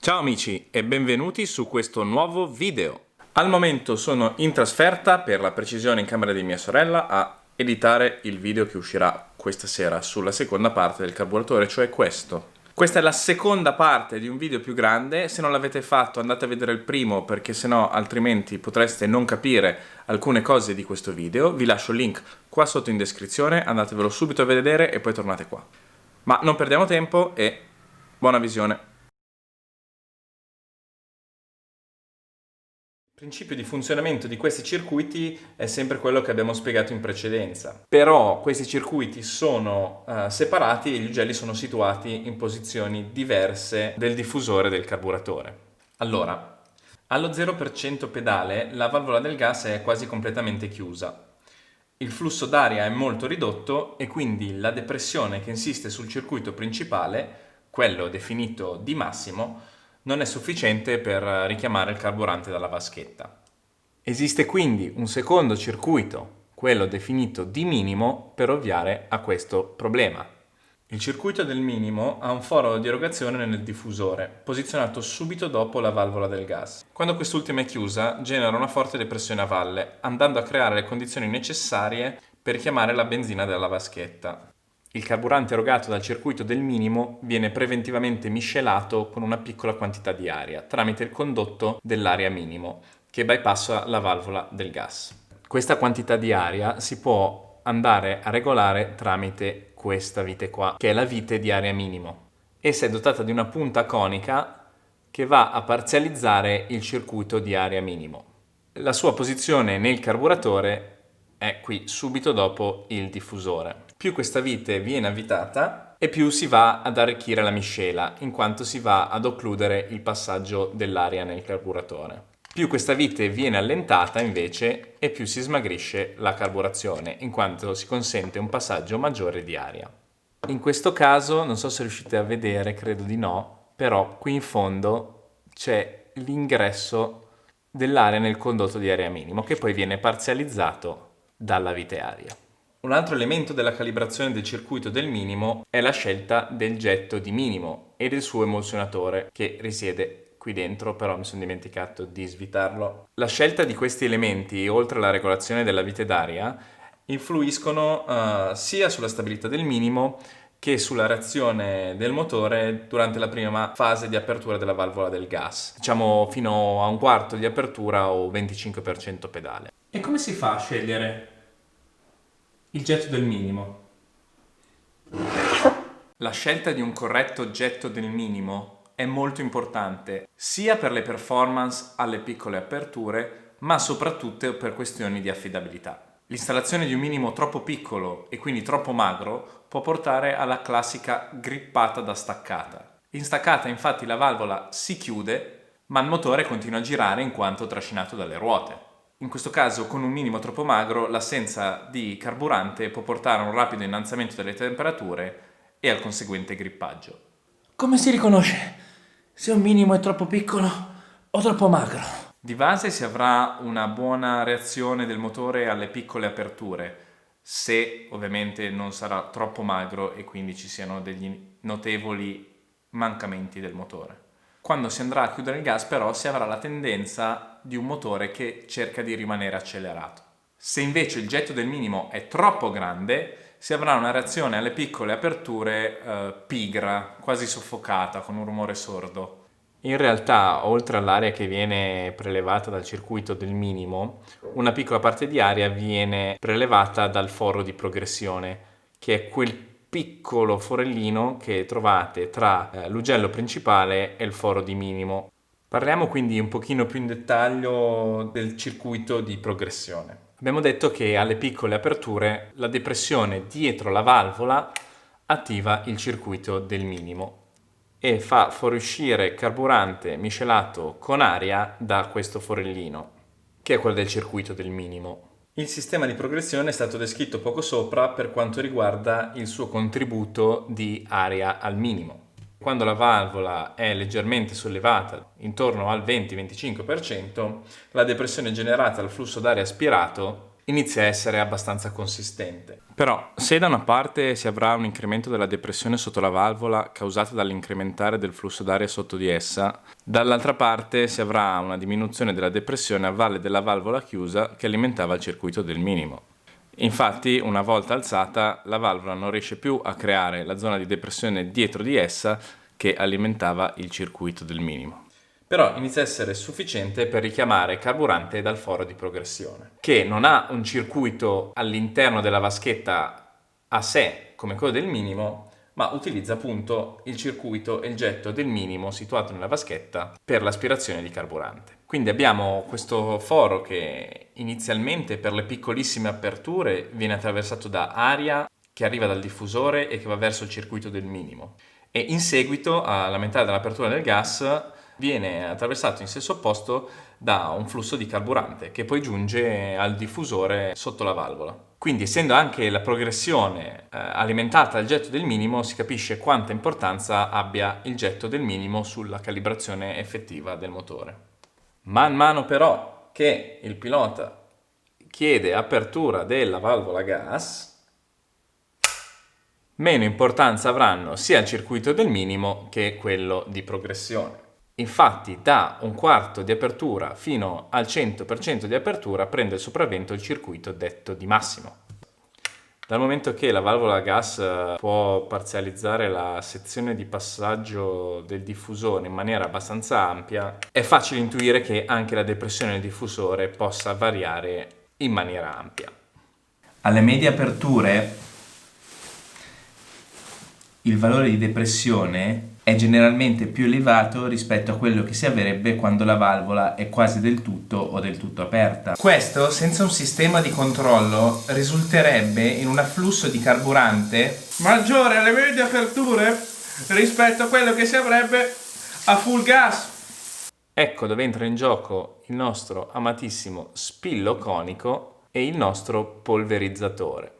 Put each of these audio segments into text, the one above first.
Ciao amici e benvenuti su questo nuovo video. Al momento sono in trasferta, per la precisione in camera di mia sorella, a editare il video che uscirà questa sera sulla seconda parte del carburatore, cioè questo. Questa è la seconda parte di un video più grande. Se non l'avete fatto andate a vedere il primo, perché sennò altrimenti potreste non capire alcune cose di questo video. Vi lascio il link qua sotto in descrizione, andatevelo subito a vedere e poi tornate qua. Ma non perdiamo tempo e buona visione. Il principio di funzionamento di questi circuiti è sempre quello che abbiamo spiegato in precedenza, però questi circuiti sono separati e gli ugelli sono situati in posizioni diverse del diffusore del carburatore. Allora, allo 0% pedale la valvola del gas è quasi completamente chiusa. Il flusso d'aria è molto ridotto e quindi la depressione che insiste sul circuito principale, quello definito di massimo, non è sufficiente per richiamare il carburante dalla vaschetta. Esiste quindi un secondo circuito, quello definito di minimo, per ovviare a questo problema. Il circuito del minimo ha un foro di erogazione nel diffusore, posizionato subito dopo la valvola del gas. Quando quest'ultima è chiusa, genera una forte depressione a valle, andando a creare le condizioni necessarie per richiamare la benzina dalla vaschetta. Il carburante erogato dal circuito del minimo viene preventivamente miscelato con una piccola quantità di aria tramite il condotto dell'aria minimo che bypassa la valvola del gas. Questa quantità di aria si può andare a regolare tramite questa vite qua, che è la vite di aria minimo. Essa è dotata di una punta conica che va a parzializzare il circuito di aria minimo. La sua posizione nel carburatore è qui subito dopo il diffusore. Più questa vite viene avvitata e più si va ad arricchire la miscela, in quanto si va ad occludere il passaggio dell'aria nel carburatore. Più questa vite viene allentata invece e più si smagrisce la carburazione, in quanto si consente un passaggio maggiore di aria. In questo caso, non so se riuscite a vedere, credo di no, però qui in fondo c'è l'ingresso dell'aria nel condotto di aria minimo, che poi viene parzializzato dalla vite aria. Un altro elemento della calibrazione del circuito del minimo è la scelta del getto di minimo e del suo emulsionatore, che risiede qui dentro, però mi sono dimenticato di svitarlo. La scelta di questi elementi, oltre alla regolazione della vite d'aria, influiscono sia sulla stabilità del minimo che sulla reazione del motore durante la prima fase di apertura della valvola del gas, diciamo fino a un quarto di apertura o 25% pedale. E come si fa a scegliere il getto del minimo? La scelta di un corretto getto del minimo è molto importante sia per le performance alle piccole aperture, ma soprattutto per questioni di affidabilità. L'installazione di un minimo troppo piccolo e quindi troppo magro può portare alla classica grippata da staccata. In staccata infatti la valvola si chiude, ma il motore continua a girare in quanto trascinato dalle ruote. In questo caso, con un minimo troppo magro, l'assenza di carburante può portare a un rapido innalzamento delle temperature e al conseguente grippaggio. Come si riconosce se un minimo è troppo piccolo o troppo magro? Di base si avrà una buona reazione del motore alle piccole aperture, se ovviamente non sarà troppo magro e quindi ci siano degli notevoli mancamenti del motore. Quando si andrà a chiudere il gas però si avrà la tendenza di un motore che cerca di rimanere accelerato. Se invece il getto del minimo è troppo grande, si avrà una reazione alle piccole aperture pigra, quasi soffocata, con un rumore sordo. In realtà, oltre all'aria che viene prelevata dal circuito del minimo, una piccola parte di aria viene prelevata dal foro di progressione, che è quel piccolo forellino che trovate tra l'ugello principale e il foro di minimo. Parliamo quindi un pochino più in dettaglio del circuito di progressione. Abbiamo detto che alle piccole aperture la depressione dietro la valvola attiva il circuito del minimo e fa fuoriuscire carburante miscelato con aria da questo forellino, che è quello del circuito del minimo. Il sistema di progressione è stato descritto poco sopra per quanto riguarda il suo contributo di aria al minimo. Quando la valvola è leggermente sollevata, intorno al 20-25%, la depressione generata dal flusso d'aria aspirato inizia a essere abbastanza consistente. Però, se da una parte si avrà un incremento della depressione sotto la valvola causato dall'incrementare del flusso d'aria sotto di essa, dall'altra parte si avrà una diminuzione della depressione a valle della valvola chiusa che alimentava il circuito del minimo. Infatti, una volta alzata, la valvola non riesce più a creare la zona di depressione dietro di essa che alimentava il circuito del minimo. Però inizia a essere sufficiente per richiamare carburante dal foro di progressione, che non ha un circuito all'interno della vaschetta a sé come quello del minimo, ma utilizza appunto il circuito e il getto del minimo situato nella vaschetta per l'aspirazione di carburante. Quindi abbiamo questo foro che inizialmente per le piccolissime aperture viene attraversato da aria che arriva dal diffusore e che va verso il circuito del minimo, e in seguito all'aumentare dell'apertura del gas viene attraversato in senso opposto da un flusso di carburante che poi giunge al diffusore sotto la valvola. Quindi, essendo anche la progressione alimentata dal getto del minimo, si capisce quanta importanza abbia il getto del minimo sulla calibrazione effettiva del motore. Man mano però che il pilota chiede apertura della valvola gas, meno importanza avranno sia il circuito del minimo che quello di progressione. Infatti da un quarto di apertura fino al 100% di apertura prende il sopravvento il circuito detto di massimo. Dal momento che la valvola a gas può parzializzare la sezione di passaggio del diffusore in maniera abbastanza ampia, è facile intuire che anche la depressione del diffusore possa variare in maniera ampia. Alle medie aperture il valore di depressione è generalmente più elevato rispetto a quello che si avrebbe quando la valvola è quasi del tutto o del tutto aperta. Questo, senza un sistema di controllo, risulterebbe in un afflusso di carburante maggiore alle medie aperture rispetto a quello che si avrebbe a full gas. Ecco dove entra in gioco il nostro amatissimo spillo conico e il nostro polverizzatore.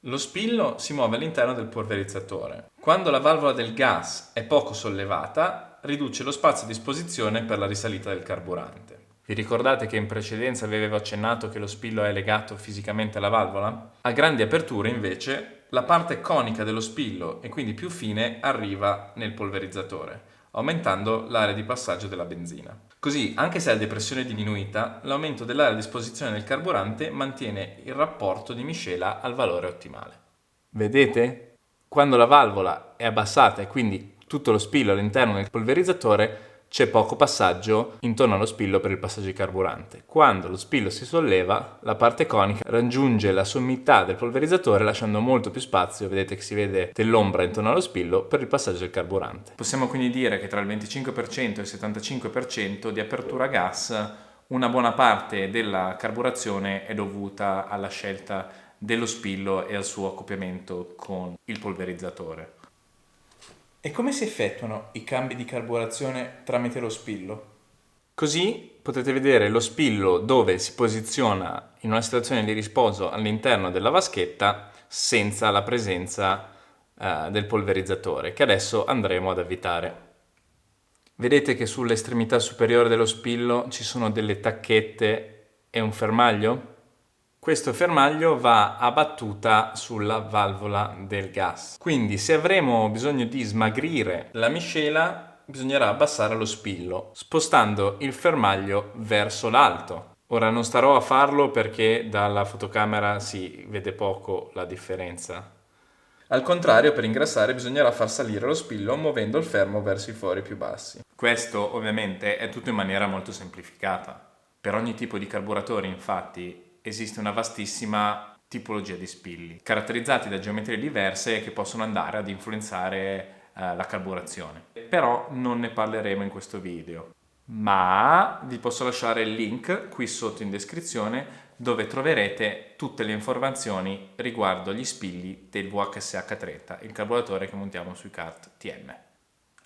Lo spillo si muove all'interno del polverizzatore. Quando la valvola del gas è poco sollevata, riduce lo spazio a disposizione per la risalita del carburante. Vi ricordate che in precedenza vi avevo accennato che lo spillo è legato fisicamente alla valvola? A grandi aperture, invece, la parte conica dello spillo, e quindi più fine, arriva nel polverizzatore, aumentando l'area di passaggio della benzina. Così, anche se la depressione è diminuita, l'aumento dell'area a disposizione del carburante mantiene il rapporto di miscela al valore ottimale. Vedete? Quando la valvola è abbassata e quindi tutto lo spillo all'interno del polverizzatore, c'è poco passaggio intorno allo spillo per il passaggio di carburante. Quando lo spillo si solleva, la parte conica raggiunge la sommità del polverizzatore lasciando molto più spazio, vedete che si vede dell'ombra intorno allo spillo, per il passaggio del carburante. Possiamo quindi dire che tra il 25% e il 75% di apertura gas una buona parte della carburazione è dovuta alla scelta dello spillo e al suo accoppiamento con il polverizzatore. E come si effettuano i cambi di carburazione tramite lo spillo? Così potete vedere lo spillo dove si posiziona in una situazione di riposo all'interno della vaschetta senza la presenza del polverizzatore, che adesso andremo ad avvitare. Vedete che sull'estremità superiore dello spillo ci sono delle tacchette e un fermaglio? Questo fermaglio va a battuta sulla valvola del gas. Quindi se avremo bisogno di smagrire la miscela, bisognerà abbassare lo spillo, spostando il fermaglio verso l'alto. Ora non starò a farlo perché dalla fotocamera si vede poco la differenza. Al contrario, per ingrassare bisognerà far salire lo spillo muovendo il fermo verso i fori più bassi. Questo ovviamente è tutto in maniera molto semplificata. Per ogni tipo di carburatore, infatti, esiste una vastissima tipologia di spilli, caratterizzati da geometrie diverse che possono andare ad influenzare la carburazione. Però non ne parleremo in questo video, ma vi posso lasciare il link qui sotto in descrizione dove troverete tutte le informazioni riguardo gli spilli del VHSH30, il carburatore che montiamo sui kart TM.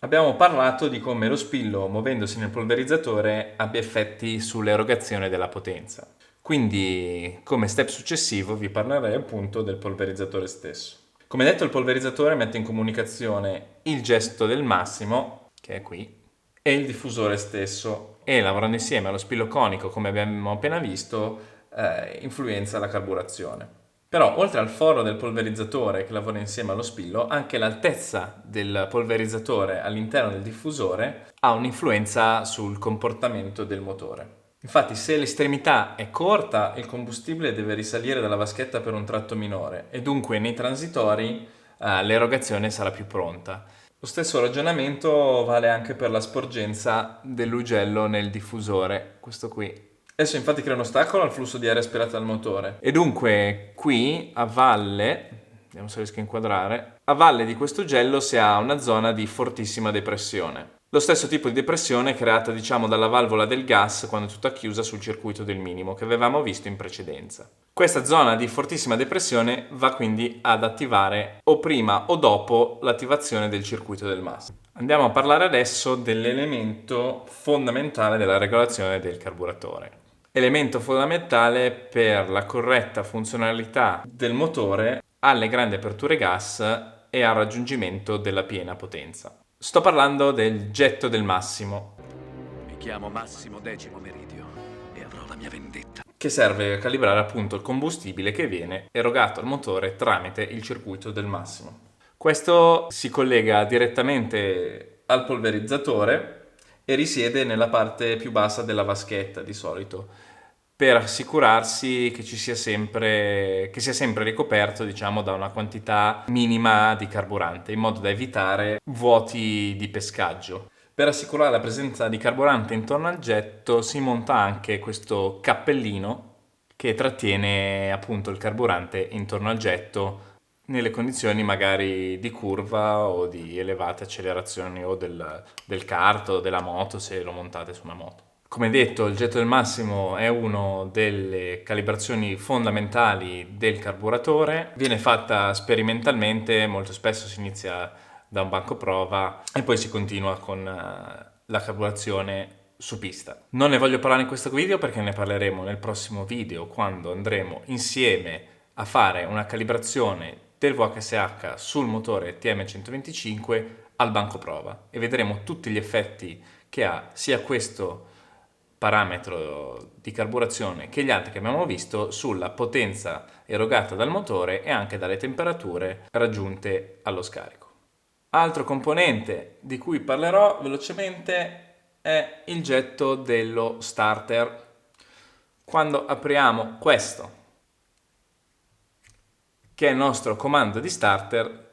Abbiamo parlato di come lo spillo, muovendosi nel polverizzatore, abbia effetti sull'erogazione della potenza. Quindi, come step successivo, vi parlerei appunto del polverizzatore stesso. Come detto, il polverizzatore mette in comunicazione il gesto del massimo, che è qui, e il diffusore stesso. E lavorando insieme allo spillo conico, come abbiamo appena visto, influenza la carburazione. Però oltre al foro del polverizzatore che lavora insieme allo spillo, anche l'altezza del polverizzatore all'interno del diffusore ha un'influenza sul comportamento del motore. Infatti, se l'estremità è corta, il combustibile deve risalire dalla vaschetta per un tratto minore e dunque nei transitori l'erogazione sarà più pronta. Lo stesso ragionamento vale anche per la sporgenza dell'ugello nel diffusore, questo qui. Esso infatti crea un ostacolo al flusso di aria aspirata dal motore. E dunque qui a valle, vediamo se riesco a inquadrare, a valle di questo ugello si ha una zona di fortissima depressione. Lo stesso tipo di depressione creata dalla valvola del gas quando è tutta chiusa sul circuito del minimo che avevamo visto in precedenza. Questa zona di fortissima depressione va quindi ad attivare o prima o dopo l'attivazione del circuito del massimo. Andiamo a parlare adesso dell'elemento fondamentale della regolazione del carburatore. Elemento fondamentale per la corretta funzionalità del motore alle grandi aperture gas e al raggiungimento della piena potenza. Sto parlando del getto del massimo. Mi chiamo Massimo Decimo Meridio e avrò la mia vendetta. Che serve a calibrare appunto il combustibile che viene erogato al motore tramite il circuito del massimo. Questo si collega direttamente al polverizzatore e risiede nella parte più bassa della vaschetta di solito, per assicurarsi che sia sempre ricoperto da una quantità minima di carburante, in modo da evitare vuoti di pescaggio. Per assicurare la presenza di carburante intorno al getto si monta anche questo cappellino che trattiene appunto il carburante intorno al getto nelle condizioni magari di curva o di elevate accelerazioni o del kart o della moto, se lo montate su una moto. Come detto, il getto del massimo è una delle calibrazioni fondamentali del carburatore. Viene fatta sperimentalmente, molto spesso si inizia da un banco prova e poi si continua con la carburazione su pista. Non ne voglio parlare in questo video perché ne parleremo nel prossimo video, quando andremo insieme a fare una calibrazione del VHSH sul motore TM125 al banco prova e vedremo tutti gli effetti che ha sia questo parametro di carburazione che gli altri che abbiamo visto sulla potenza erogata dal motore e anche dalle temperature raggiunte allo scarico. Altro componente di cui parlerò velocemente è il getto dello starter. Quando apriamo questo, che è il nostro comando di starter,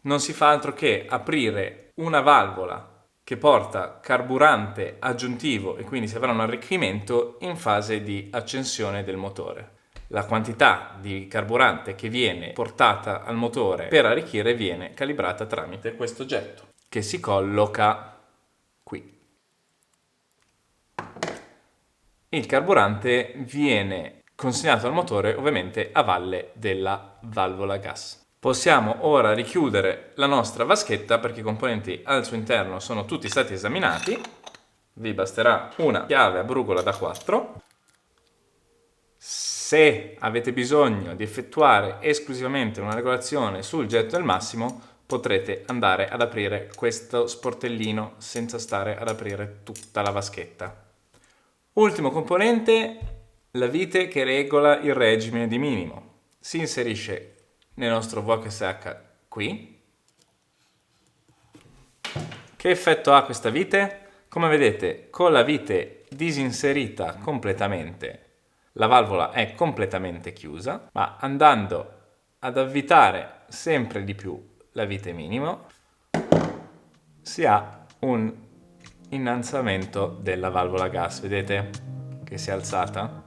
non si fa altro che aprire una valvola che porta carburante aggiuntivo e quindi si avrà un arricchimento in fase di accensione del motore. La quantità di carburante che viene portata al motore per arricchire viene calibrata tramite questo getto che si colloca qui. Il carburante viene consegnato al motore ovviamente a valle della valvola gas. Possiamo ora richiudere la nostra vaschetta perché i componenti al suo interno sono tutti stati esaminati. Vi basterà una chiave a brugola da 4. Se avete bisogno di effettuare esclusivamente una regolazione sul getto del massimo, potrete andare ad aprire questo sportellino senza stare ad aprire tutta la vaschetta. Ultimo componente, la vite che regola il regime di minimo. Si inserisce nel nostro VHSH qui. Che effetto ha questa vite? Come vedete, con la vite disinserita completamente, la valvola è completamente chiusa, ma andando ad avvitare sempre di più la vite minimo, si ha un innalzamento della valvola gas. Vedete che si è alzata?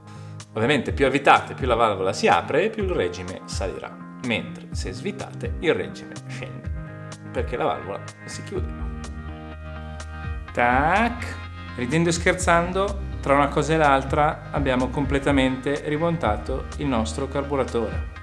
Ovviamente più avvitate, più la valvola si apre e più il regime salirà, mentre se svitate il regime scende, perché la valvola si chiude. Tac! Ridendo e scherzando, tra una cosa e l'altra abbiamo completamente rimontato il nostro carburatore.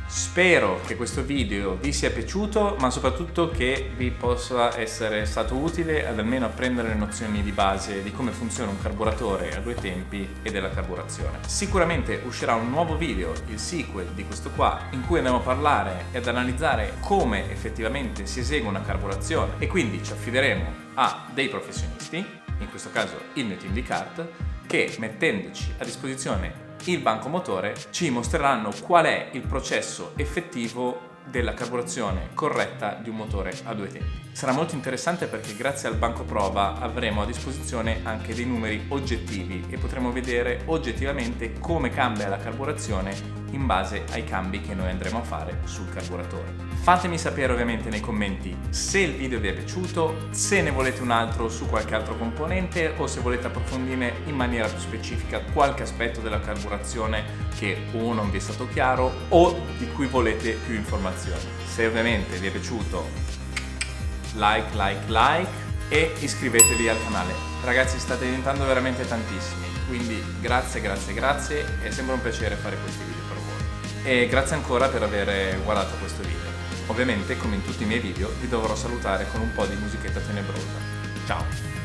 Spero che questo video vi sia piaciuto, ma soprattutto che vi possa essere stato utile ad almeno apprendere le nozioni di base di come funziona un carburatore a due tempi e della carburazione. Sicuramente uscirà un nuovo video, il sequel di questo qua, in cui andremo a parlare e ad analizzare come effettivamente si esegue una carburazione e quindi ci affideremo a dei professionisti, in questo caso il mio team di kart, che mettendoci a disposizione il banco motore ci mostreranno qual è il processo effettivo della carburazione corretta di un motore a 2 tempi. Sarà molto interessante perché grazie al banco prova avremo a disposizione anche dei numeri oggettivi e potremo vedere oggettivamente come cambia la carburazione in base ai cambi che noi andremo a fare sul carburatore. Fatemi sapere ovviamente nei commenti se il video vi è piaciuto, se ne volete un altro su qualche altro componente o se volete approfondire in maniera più specifica qualche aspetto della carburazione che o non vi è stato chiaro o di cui volete più informazioni. Se ovviamente vi è piaciuto, like e iscrivetevi al canale. Ragazzi, state diventando veramente tantissimi, quindi grazie, è sempre un piacere fare questi video per voi. E grazie ancora per aver guardato questo video. Ovviamente, come in tutti i miei video, vi dovrò salutare con un po' di musichetta tenebrosa. Ciao!